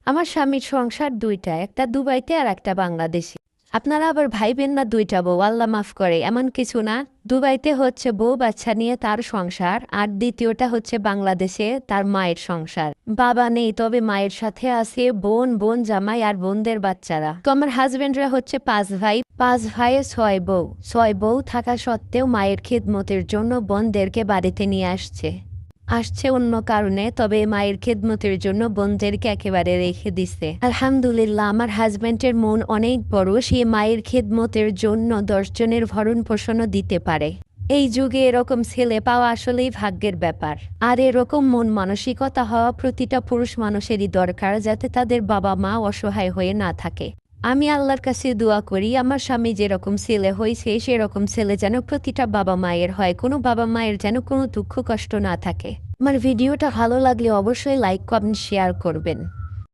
আমার স্বামীর সংসার দুইটা, একটা দুবাইতে আর একটা বাংলাদেশে। আপনারা আবার ভাইবেন না দুইটা বউ, আল্লাহ মাফ করে, এমন কিছু না। দুবাইতে হচ্ছে বউ বাচ্চা নিয়ে তার সংসার, আর দ্বিতীয়টা হচ্ছে বাংলাদেশে তার মায়ের সংসার। বাবা নেই, তবে মায়ের সাথে আছে বোন, বোন জামাই আর বোনদের বাচ্চারা। তো আমার হাজবেন্ডরা হচ্ছে 5 ভাই, 5 ভাইয়ে 6 বউ। 6 বউ থাকা সত্ত্বেও মায়ের খেদমতের জন্য বোনদেরকে বাড়িতে নিয়ে আসছে অন্য কারণে, তবে মায়ের খেদমতের জন্য বোনদেরকে একেবারে রেখে দিছে। আলহামদুলিল্লাহ, আমার হাজবেন্ডের মন অনেক বড়, সে মায়ের খেদমতের জন্য 10 জনের ভরণ পোষণও দিতে পারে। এই যুগে এরকম ছেলে পাওয়া আসলেই ভাগ্যের ব্যাপার। আর এরকম মন মানসিকতা হওয়া প্রতিটা পুরুষ মানুষেরই দরকার, যাতে তাদের বাবা মা অসহায় হয়ে না থাকে। আমি আল্লাহর কাছে দোয়া করি আমার স্বামী যেরকম ছেলে হয়েছে সেরকম ছেলে যেন প্রতিটা বাবা মায়ের হয়, কোনো বাবা মায়ের যেন কোনো দুঃখ কষ্ট না থাকে। আমার ভিডিওটা ভালো লাগলে অবশ্যই লাইক কমেন্ট শেয়ার করবেন।